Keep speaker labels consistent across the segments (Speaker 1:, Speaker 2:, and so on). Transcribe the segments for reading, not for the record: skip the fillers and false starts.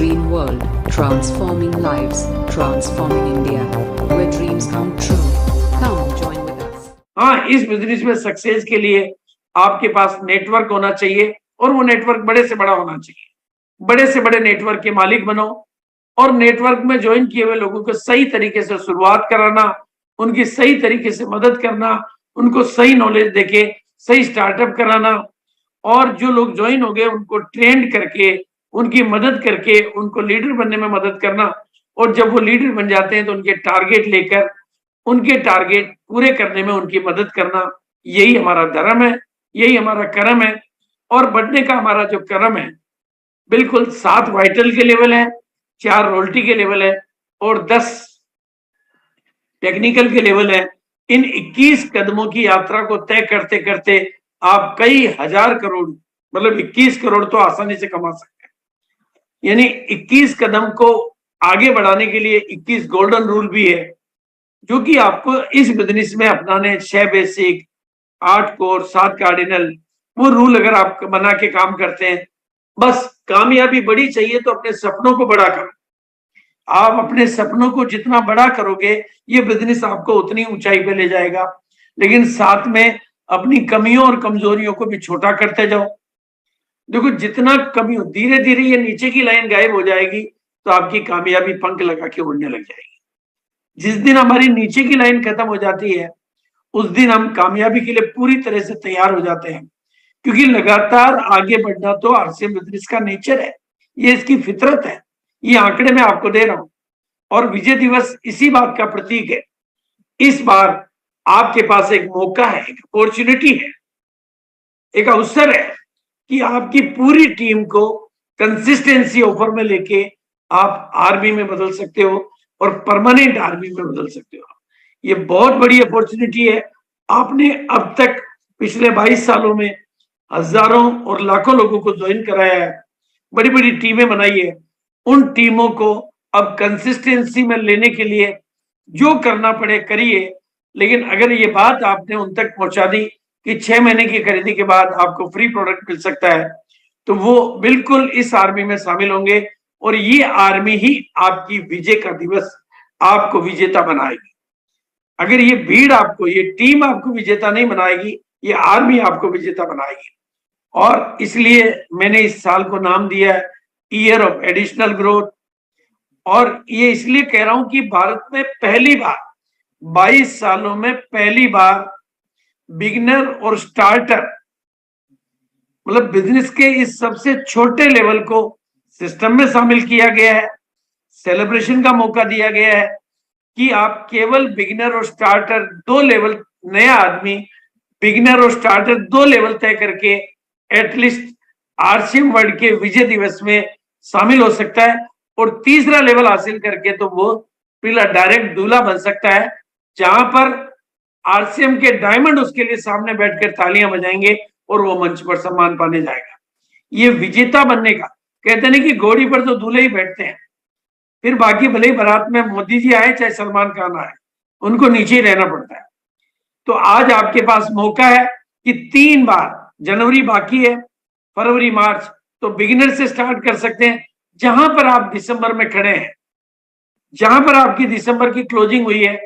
Speaker 1: Dream World, transforming lives, transforming India, where dreams come true. Come join with us.
Speaker 2: हाँ, इस business में success के लिए आपके पास नेटवर्क होना चाहिए और वो नेटवर्क बड़े से बड़ा होना चाहिए। बड़े से बड़े नेटवर्क के मालिक बनो और नेटवर्क में ज्वाइन किए हुए लोगों को सही तरीके से शुरुआत कराना, उनकी सही तरीके से मदद करना, उनको सही नॉलेज देके सही स्टार्टअप कराना और जो लोग ज्वाइन हो गए उनको ट्रेंड करके, उनकी मदद करके उनको लीडर बनने में मदद करना और जब वो लीडर बन जाते हैं तो उनके टारगेट लेकर उनके टारगेट पूरे करने में उनकी मदद करना, यही हमारा धर्म है, यही हमारा कर्म है। और बढ़ने का हमारा जो कर्म है बिल्कुल 7 वाइटल के लेवल है, 4 रोल्टी के लेवल है और 10 टेक्निकल के लेवल है। इन 21 कदमों की यात्रा को तय करते करते आप कई हजार करोड़, मतलब 21 करोड़ तो आसानी से कमा सकते हैं। यानी 21 कदम को आगे बढ़ाने के लिए 21 गोल्डन रूल भी है, जो कि आपको इस बिजनेस में अपनाने 6 बेसिक, 8 कोर, 7 कार्डिनल, वो रूल अगर आप बना के काम करते हैं, बस कामयाबी बड़ी चाहिए तो अपने सपनों को बड़ा करो। आप अपने सपनों को जितना बड़ा करोगे ये बिजनेस आपको उतनी ऊंचाई पे ले जाएगा, लेकिन साथ में अपनी कमियों और कमजोरियों को भी छोटा करते जाओ। देखो जितना कमी हो, धीरे धीरे ये नीचे की लाइन गायब हो जाएगी तो आपकी कामयाबी पंख लगा के उड़ने लग जाएगी। जिस दिन हमारी नीचे की लाइन खत्म हो जाती है उस दिन हम कामयाबी के लिए पूरी तरह से तैयार हो जाते हैं, क्योंकि लगातार आगे बढ़ना तो आरसीएम बिजनेस का नेचर है, ये इसकी फितरत है। ये आंकड़े मैं आपको दे रहा हूं और विजय दिवस इसी बात का प्रतीक है। इस बार आपके पास एक मौका है, एक अपॉर्चुनिटी है, एक अवसर है कि आपकी पूरी टीम को कंसिस्टेंसी ऑफर में लेके आप आर्मी में बदल सकते हो और परमानेंट आर्मी में बदल सकते हो। ये बहुत बड़ी अपॉर्चुनिटी है। आपने अब तक पिछले 22 सालों में हजारों और लाखों लोगों को ज्वाइन कराया है, बड़ी बड़ी टीमें बनाई है। उन टीमों को अब कंसिस्टेंसी में लेने के लिए जो करना पड़े करिए, लेकिन अगर ये बात आपने उन तक पहुंचा दी कि 6 महीने की खरीदी के बाद आपको फ्री प्रोडक्ट मिल सकता है, तो वो बिल्कुल इस आर्मी में शामिल होंगे और ये आर्मी ही आपकी विजय का दिवस आपको विजेता बनाएगी। अगर ये भीड़ आपको, ये टीम आपको विजेता नहीं बनाएगी, ये आर्मी आपको विजेता बनाएगी। और इसलिए मैंने इस साल को नाम दिया है ईयर ऑफ एडिशनल ग्रोथ। और ये इसलिए कह रहा हूं कि भारत में पहली बार 22 सालों में पहली बार बिगिनर और स्टार्टर, मतलब बिजनेस के इस सबसे छोटे लेवल को सिस्टम में शामिल किया गया है। सेलिब्रेशन का मौका दिया गया है कि आप केवल बिगिनर और स्टार्टर 2 लेवल, नया आदमी बिगिनर और स्टार्टर 2 लेवल तय करके एटलीस्ट आरसीएम वर्ल्ड के विजय दिवस में शामिल हो सकता है और तीसरा लेवल हासिल करके तो वो पहला डायरेक्ट दूल्हा बन सकता है, जहां पर आरसीएम के डायमंड उसके लिए सामने बैठकर तालियां बजाएंगे और वो मंच पर सम्मान पाने जाएगा। ये विजेता बनने का, कहते हैं कि घोड़ी पर तो दूल्हे ही बैठते हैं, फिर बाकी भले ही बारात में मोदी जी आए चाहे सलमान खान आए, उनको नीचे ही रहना पड़ता है। तो आज आपके पास मौका है कि 3 बार, जनवरी बाकी है, फरवरी, मार्च, तो बिगिनर से स्टार्ट कर सकते हैं। जहां पर आप दिसंबर में खड़े हैं, जहां पर आपकी दिसंबर की क्लोजिंग हुई है,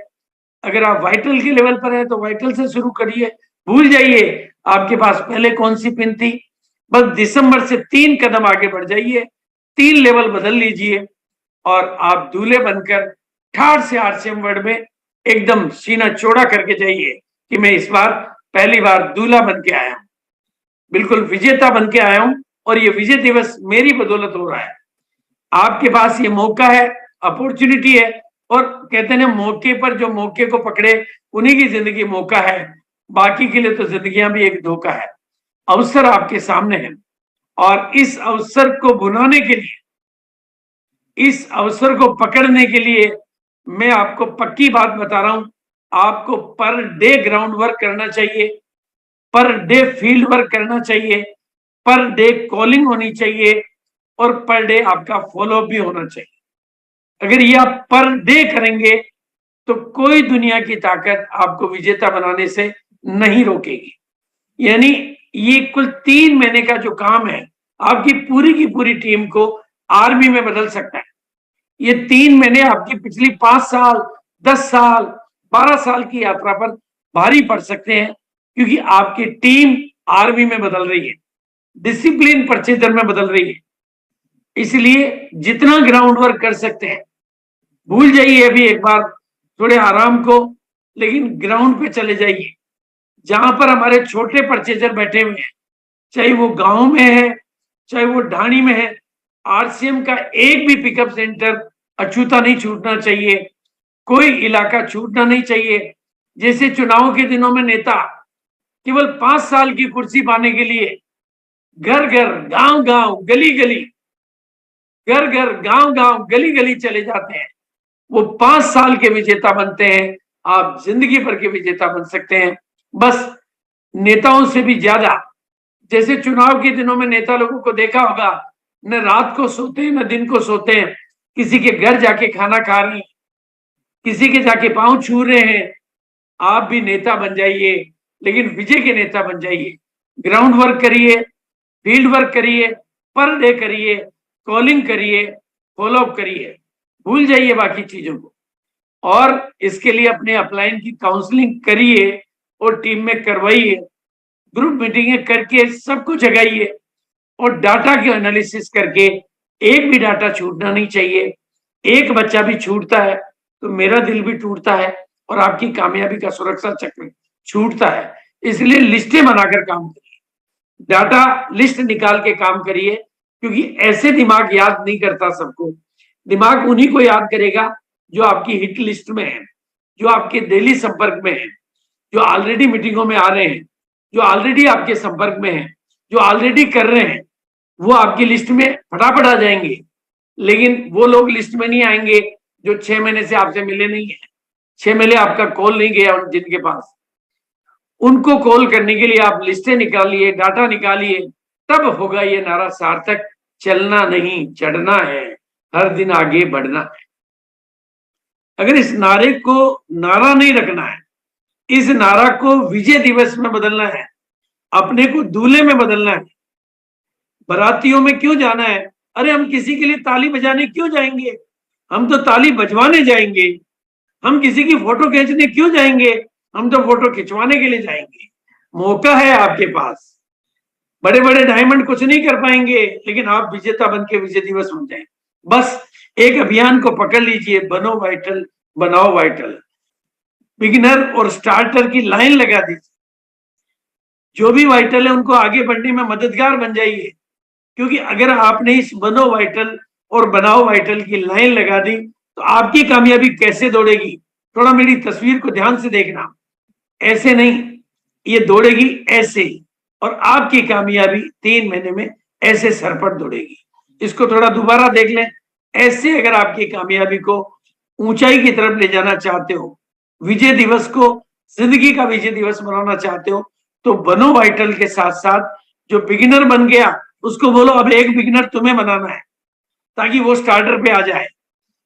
Speaker 2: अगर आप वाइटल के लेवल पर हैं तो वाइटल से शुरू करिए। भूल जाइए आपके पास पहले कौन सी पिन थी, बस दिसंबर से 3 कदम आगे बढ़ जाइए, 3 लेवल बदल लीजिए और आप दूल्हे बनकर ठाठ से आरसीएम वर्ल्ड में एकदम सीना चौड़ा करके जाइए कि मैं इस बार पहली बार दूल्हा बन के आया हूं, बिल्कुल विजेता बन के आया हूं और ये विजय दिवस मेरी बदौलत हो रहा है। आपके पास ये मौका है, अपॉर्चुनिटी है, और कहते हैं मौके पर जो मौके को पकड़े उन्हीं की जिंदगी मौका है, बाकी के लिए तो जिंदगियां भी एक धोखा है। अवसर आपके सामने है और इस अवसर को बुलाने के लिए, इस अवसर को पकड़ने के लिए मैं आपको पक्की बात बता रहा हूं, आपको पर डे ग्राउंड वर्क करना चाहिए, पर डे फील्ड वर्क करना चाहिए, पर डे कॉलिंग होनी चाहिए और पर डे आपका फॉलो भी होना चाहिए। अगर ये आप पर डे करेंगे तो कोई दुनिया की ताकत आपको विजेता बनाने से नहीं रोकेगी। यानी ये कुल 3 महीने का जो काम है, आपकी पूरी की पूरी टीम को आर्मी में बदल सकता है। ये 3 महीने आपकी पिछली 5 साल, 10 साल, 12 साल की यात्रा पर भारी पड़ सकते हैं, क्योंकि आपकी टीम आर्मी में बदल रही है, डिसिप्लिन परचेजर में बदल रही है। इसलिए जितना ग्राउंड वर्क कर सकते हैं, भूल जाइए अभी एक बार थोड़े आराम को, लेकिन ग्राउंड पे चले जाइए, जहां पर हमारे छोटे परचेजर बैठे हुए हैं, चाहे वो गांव में है, चाहे वो ढाणी में है। आरसीएम का एक भी पिकअप सेंटर अछूता नहीं छूटना चाहिए, कोई इलाका छूटना नहीं चाहिए। जैसे चुनाव के दिनों में नेता केवल 5 साल की कुर्सी पाने के लिए घर घर, गांव गांव, गली गली, घर घर, गांव गांव, गली गली चले जाते हैं, वो 5 साल के विजेता बनते हैं। आप जिंदगी भर के विजेता बन सकते हैं, बस नेताओं से भी ज्यादा। जैसे चुनाव के दिनों में नेता लोगों को देखा होगा, न रात को सोते हैं न दिन को सोते हैं, किसी के घर जाके खाना खा रहे हैं, किसी के जाके पांव छू रहे हैं। आप भी नेता बन जाइए, लेकिन विजय के नेता बन जाइए। ग्राउंड वर्क करिए, फील्ड वर्क करिए, पर डे करिए, कॉलिंग करिए, फॉलो अप करिए, भूल जाइए बाकी चीजों को। और इसके लिए अपने अपलाइन की काउंसलिंग करिए और टीम में करवाइए, ग्रुप मीटिंगें करके सबको जगाइए और डाटा के एनालिसिस करके। एक भी डाटा छूटना नहीं चाहिए। एक बच्चा भी छूटता है तो मेरा दिल भी टूटता है और आपकी कामयाबी का सुरक्षा चक्र छूटता है। इसलिए लिस्टें बनाकर काम करिए, डाटा लिस्ट निकाल के काम करिए, क्योंकि ऐसे दिमाग याद नहीं करता सबको। दिमाग उन्हीं को याद करेगा जो आपकी हिट लिस्ट में है, जो आपके डेली संपर्क में है, जो ऑलरेडी मीटिंगों में आ रहे हैं, जो ऑलरेडी आपके संपर्क में है, जो ऑलरेडी कर रहे हैं, वो आपकी लिस्ट में फटाफट आ जाएंगे। लेकिन वो लोग लिस्ट में नहीं आएंगे जो 6 महीने से आपसे मिले नहीं है, 6 महीने आपका कॉल नहीं गया जिनके पास। उनको कॉल करने के लिए आप लिस्टें निकालिए, डाटा निकालिए, तब होगा ये नारा सार्थक। चलना नहीं, चढ़ना है, हर दिन आगे बढ़ना है। अगर इस नारे को नारा नहीं रखना है, इस नारा को विजय दिवस में बदलना है, अपने को दूल्हे में बदलना है। बारातियों में क्यों जाना है? अरे हम किसी के लिए ताली बजाने क्यों जाएंगे? हम तो ताली बजवाने जाएंगे। हम किसी की फोटो खींचने क्यों जाएंगे? हम तो फोटो खिंचवाने के लिए जाएंगे। मौका है आपके पास। बड़े बड़े डायमंड कुछ नहीं कर पाएंगे, लेकिन आप विजेता बन के विजय दिवस बन जाए। बस एक अभियान को पकड़ लीजिए, बनो वाइटल, बनाओ वाइटल। बिगिनर और स्टार्टर की लाइन लगा दीजिए। जो भी वाइटल है उनको आगे बढ़ने में मददगार बन जाइए, क्योंकि अगर आपने इस बनो वाइटल और बनाओ वाइटल की लाइन लगा दी तो आपकी कामयाबी कैसे दौड़ेगी? थोड़ा मेरी तस्वीर को ध्यान से देखना, ऐसे नहीं, ये दौड़ेगी ऐसे, और आपकी कामयाबी 3 महीने में ऐसे सरपट दौड़ेगी। इसको थोड़ा दोबारा देख लें। ऐसे अगर आपकी कामयाबी को ऊंचाई की तरफ ले जाना चाहते हो, विजय दिवस को जिंदगी का विजय दिवस बनाना चाहते हो, तो बनो वाइटल के साथ साथ जो बिगिनर बन गया उसको बोलो अब एक बिगिनर तुम्हें बनाना है, ताकि वो स्टार्टर पे आ जाए।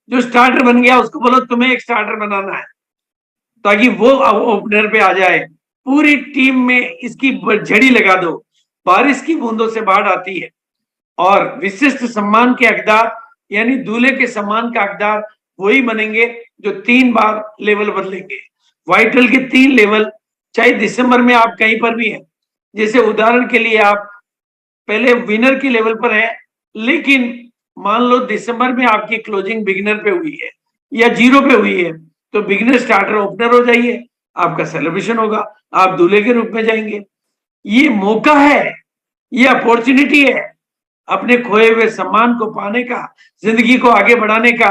Speaker 2: जो स्टार्टर बन गया उसको बोलो तुम्हें एक स्टार्टर बनाना है, ताकि वो ओपनर पे आ जाए। पूरी टीम में इसकी झड़ी लगा दो। बारिश की बूंदों से बाढ़ आती है, और विशिष्ट सम्मान के हकदार यानी दूल्हे के सम्मान का हकदार वही बनेंगे जो 3 बार लेवल बदलेंगे। वाइटल के 3 लेवल, चाहे दिसंबर में आप कहीं पर भी हैं। जैसे उदाहरण के लिए आप पहले विनर के लेवल पर है, लेकिन मान लो दिसंबर में आपकी क्लोजिंग बिगिनर पे हुई है या 0 पे हुई है, तो बिगिनर स्टार्टर ओपनर हो जाइए, आपका सेलिब्रेशन होगा, आप दूल्हे के रूप में जाएंगे। ये मौका है, ये अपॉर्चुनिटी है अपने खोए हुए सम्मान को पाने का, जिंदगी को आगे बढ़ाने का,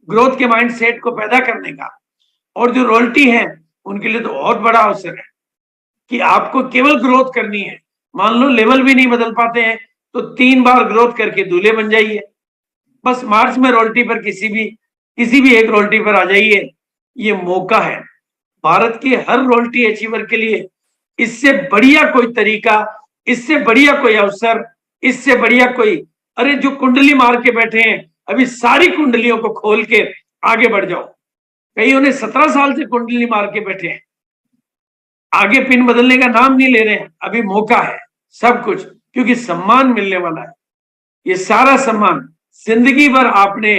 Speaker 2: ग्रोथ के माइंडसेट को पैदा करने का। और जो रॉयल्टी है उनके लिए तो बहुत बड़ा अवसर है कि आपको केवल ग्रोथ करनी है। मान लो लेवल भी नहीं बदल पाते हैं तो 3 बार ग्रोथ करके दूल्हे बन जाइए। बस मार्च में रॉयल्टी पर किसी भी एक रॉयल्टी पर आ जाइए। ये मौका है भारत के हर रॉयल्टी अचीवर के लिए। इससे बढ़िया कोई तरीका, इससे बढ़िया कोई अवसर, इससे बढ़िया कोई, अरे जो कुंडली मार के बैठे हैं अभी सारी कुंडलियों को खोल के आगे बढ़ जाओ। कई उन्हें 17 साल से कुंडली मार के बैठे हैं, आगे पिन बदलने का नाम नहीं ले रहे हैं। अभी मौका है सब कुछ, क्योंकि सम्मान मिलने वाला है। ये सारा सम्मान जिंदगी भर आपने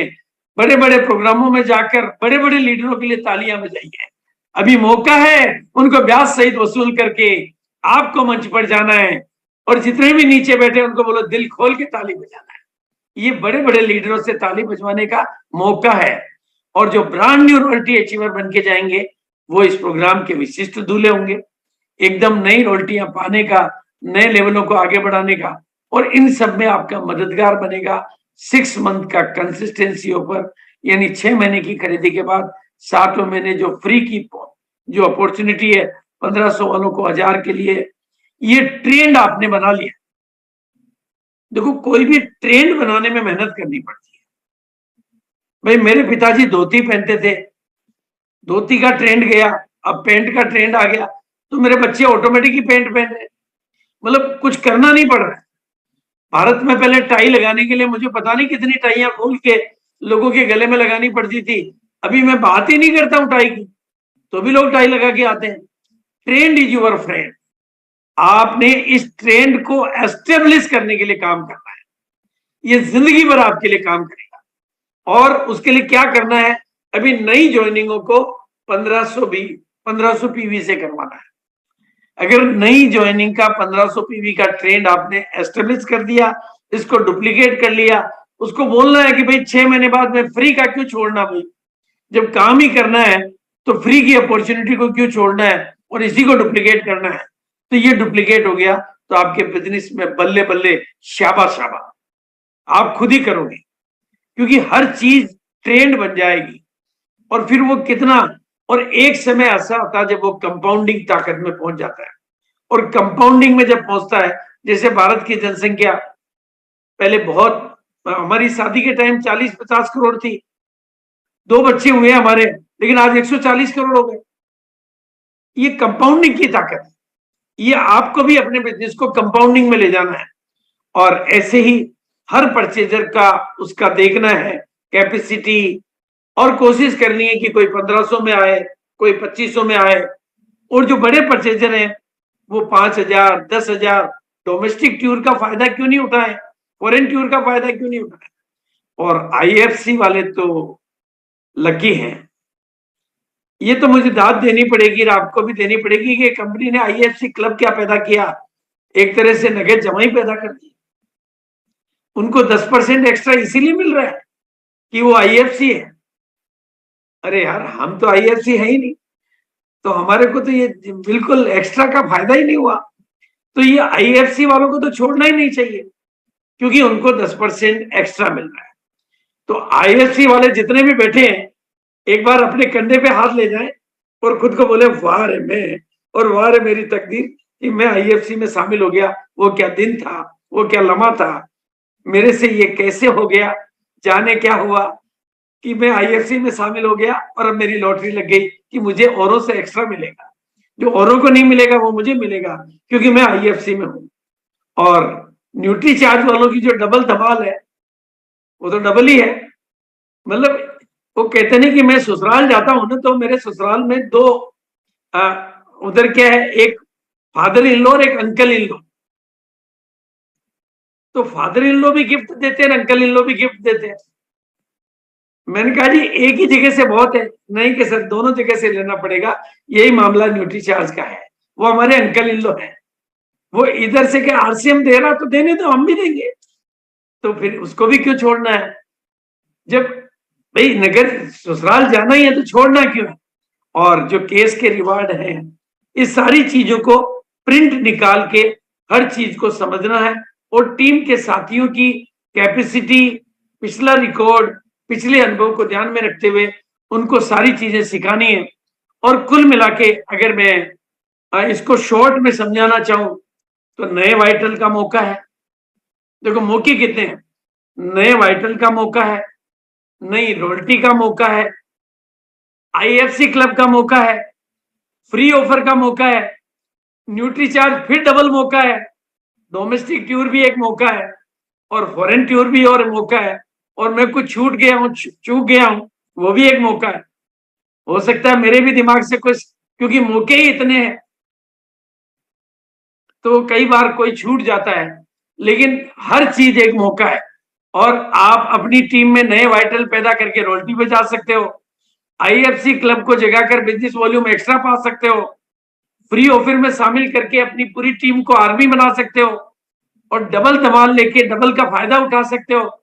Speaker 2: बड़े बड़े प्रोग्रामों में जाकर बड़े बड़े लीडरों के लिए तालियां बजाई है। अभी मौका है उनको ब्याज सहित वसूल करके आपको मंच पर जाना है, और जितने भी नीचे बैठे उनको बोलो दिल खोल के ताली बजाना है। ये बड़े बड़े लीडरों से ताली बजवाने का मौका है। और जो ब्रांड न्यू रॉयल्टी अचीवर बन के जाएंगे वो इस प्रोग्राम के विशिष्ट दूल्हे होंगे, एकदम नई रॉयल्टियां पाने का, नए लेवलों को आगे बढ़ाने का। और इन सब में आपका मददगार बनेगा 6 मंथ का कंसिस्टेंसी ऑफर, यानी 6 महीने की खरीदी के बाद 7वें महीने जो फ्री की जो अपॉर्चुनिटी है 1500 वालों को 1000 के लिए, ये ट्रेंड आपने बना लिया। देखो कोई भी ट्रेंड बनाने में मेहनत करनी पड़ती है। भाई मेरे पिताजी धोती पहनते थे, धोती का ट्रेंड गया, अब पैंट का ट्रेंड आ गया, तो मेरे बच्चे ऑटोमेटिक ही पैंट पहन रहे हैं। मतलब कुछ करना नहीं पड़ रहा है। भारत में पहले टाई लगाने के लिए मुझे पता नहीं कितनी टाइयां खोल के लोगों के गले में लगानी पड़ती थी। अभी मैं बात ही नहीं करता हूं टाई की, तो भी लोग टाई लगा के आते हैं। Trend is your friend. आपने इस ट्रेंड को एस्टेब्लिश करने के लिए काम करना है। ये जिंदगी भर आपके लिए काम करेगा। और उसके लिए क्या करना है, अभी नई ज्वाइनिंगों को 1500 पीवी से करवाना है। अगर नई ज्वाइनिंग का 1500 पीवी का ट्रेंड आपने एस्टेब्लिश कर दिया, इसको डुप्लीकेट कर लिया, उसको बोलना है कि भाई 6 महीने बाद मैं फ्री का क्यों छोड़ना, भाई जब काम ही करना है तो फ्री की अपॉर्चुनिटी को क्यों छोड़ना है और इसी को डुप्लीकेट करना है। तो ये डुप्लीकेट हो गया तो आपके बिजनेस में बल्ले बल्ले शाबा शाबा आप खुद ही करोगे, क्योंकि हर चीज ट्रेंड बन जाएगी। और फिर वो कितना, और एक समय ऐसा होता है जब वो कंपाउंडिंग ताकत में पहुंच जाता है। और कंपाउंडिंग में जब पहुंचता है, जैसे भारत की जनसंख्या पहले बहुत, हमारी शादी के टाइम 40-50 करोड़ थी, 2 बच्चे हुए हमारे, लेकिन आज 140 करोड़ हो गए। ये कंपाउंडिंग की ताकत है। ये आपको भी अपने बिजनेस को कंपाउंडिंग में ले जाना है। और ऐसे ही हर परचेजर का उसका देखना है कैपेसिटी, और कोशिश करनी है कि कोई 1500 में आए, कोई 2500 में आए। और जो बड़े परचेजर हैं वो 5000, 10,000 डोमेस्टिक टूर का फायदा क्यों नहीं उठाए, फॉरेन टूर का फायदा क्यों नहीं उठाए। और आईएफसी वाले तो लकी हैं। ये तो मुझे दाद देनी पड़ेगी और आपको भी देनी पड़ेगी कि कंपनी ने आईएफसी क्लब क्या पैदा किया, एक तरह से नगद जमा ही पैदा कर दी। उनको 10% एक्स्ट्रा इसीलिए मिल रहा है कि वो आईएफसी है। अरे यार हम तो आईएफसी है ही नहीं, तो हमारे को तो ये बिल्कुल एक्स्ट्रा का फायदा ही नहीं हुआ। तो ये आईएफसी वालों को तो छोड़ना ही नहीं चाहिए, क्योंकि उनको 10% एक्स्ट्रा मिल रहा है। तो आईएफसी वाले जितने भी बैठे हैं, एक बार अपने कंधे पे हाथ ले जाएं और खुद को बोले वाह रे मैं, और वाह रे मेरी तकदीर कि मैं आईएफसी में शामिल हो गया। वो क्या दिन था, वो क्या लम्हा था, मेरे से ये कैसे हो गया, जाने क्या हुआ कि मैं आईएफसी में शामिल हो गया और अब मेरी लॉटरी लग गई कि मुझे औरों से एक्स्ट्रा मिलेगा। जो औरों को नहीं मिलेगा वो मुझे मिलेगा, क्योंकि मैं आईएफसी में हूं। और न्यूट्री चार्ज वालों की जो डबल धमाल है वो तो डबल ही है। मतलब वो कहते नहीं कि मैं ससुराल जाता हूं ना, तो मेरे ससुराल में 2 उधर क्या है, एक फादर इन लॉ और एक अंकल इन लॉ। तो फादर इन लॉ भी गिफ्ट देते हैं, अंकल इन लॉ भी गिफ्ट देते हैं। मैंने कहा जी एक ही जगह से बहुत है, नहीं कि सर दोनों जगह से लेना पड़ेगा। यही मामला न्यूट्री चार्ज का है। वो हमारे अंकल इन लॉ है, वो इधर से क्या आरसीएम दे रहा तो देने तो हम भी देंगे, तो फिर उसको भी क्यों छोड़ना है। जब भाई नगर ससुराल जाना ही है तो छोड़ना क्यों है। और जो केस के रिवार्ड हैं, इस सारी चीजों को प्रिंट निकाल के हर चीज को समझना है, और टीम के साथियों की कैपेसिटी, पिछला रिकॉर्ड, पिछले अनुभव को ध्यान में रखते हुए उनको सारी चीजें सिखानी है। और कुल मिला के अगर मैं इसको शॉर्ट में समझाना चाहूं तो नए वाइटल का मौका है। देखो मौके कितने हैं, नए वाइटल का मौका है, नई रॉयल्टी का मौका है, आईएफसी क्लब का मौका है, फ्री ऑफर का मौका है, न्यूट्री चार्ज फिर डबल मौका है, डोमेस्टिक टूर भी एक मौका है, और फॉरेन टूर भी और मौका है, और मैं कुछ छूट गया हूं, चूक गया हूं, वो भी एक मौका है। हो सकता है मेरे भी दिमाग से कुछ, क्योंकि मौके ही इतने हैं तो कई बार कोई छूट जाता है, लेकिन हर चीज एक मौका है। और आप अपनी टीम में नए वाइटल पैदा करके रॉयल्टी पे जा सकते हो। आईएफसी क्लब को जगाकर बिजनेस वॉल्यूम एक्स्ट्रा पा सकते हो। फ्री ऑफर में शामिल करके अपनी पूरी टीम को आर्मी बना सकते हो और डबल धमाल लेके डबल का फायदा उठा सकते हो।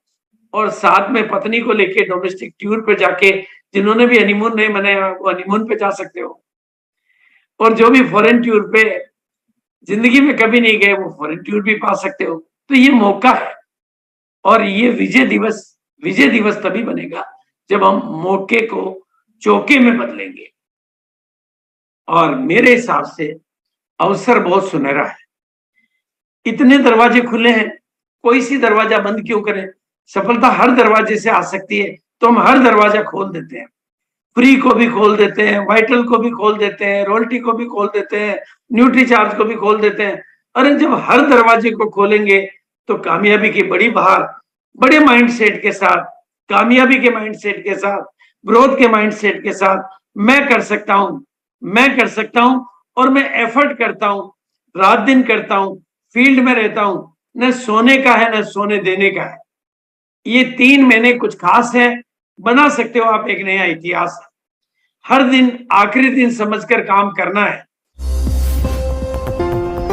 Speaker 2: और साथ में पत्नी को लेके डोमेस्टिक टूर पे जाके, जिन्होंने भी हनीमून नहीं मनाया वो हनीमून पे जा सकते हो। और जो भी फॉरेन टूर पे जिंदगी में कभी नहीं गए वो फॉरेन टूर भी पा सकते हो। तो ये मौका है और ये विजय दिवस तभी बनेगा जब हम मौके को चौके में बदलेंगे। और मेरे हिसाब से अवसर बहुत सुनहरा है। इतने दरवाजे खुले हैं, कोई सी दरवाजा बंद क्यों करें? सफलता हर दरवाजे से आ सकती है, तो हम हर दरवाजा खोल देते हैं। फ्री को भी खोल देते हैं, वाइटल को भी खोल देते हैं, रॉयल्टी को भी खोल देते हैं, न्यूट्री चार्ज को भी खोल देते हैं। अरे जब हर दरवाजे को खोलेंगे तो कामयाबी की बड़ी बहार बड़े माइंडसेट के साथ, कामयाबी के माइंडसेट के साथ, ग्रोथ के माइंडसेट के साथ मैं कर सकता हूं और मैं एफर्ट करता हूं, रात दिन करता हूं, फील्ड में रहता हूं। न सोने का है न सोने देने का है। ये 3 महीने कुछ खास है, बना सकते हो आप एक नया इतिहास। हर दिन आखिरी दिन समझकर काम करना है।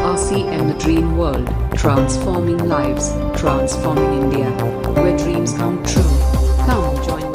Speaker 1: RCM The Dream World, transforming lives, transforming India, where dreams come true. Come join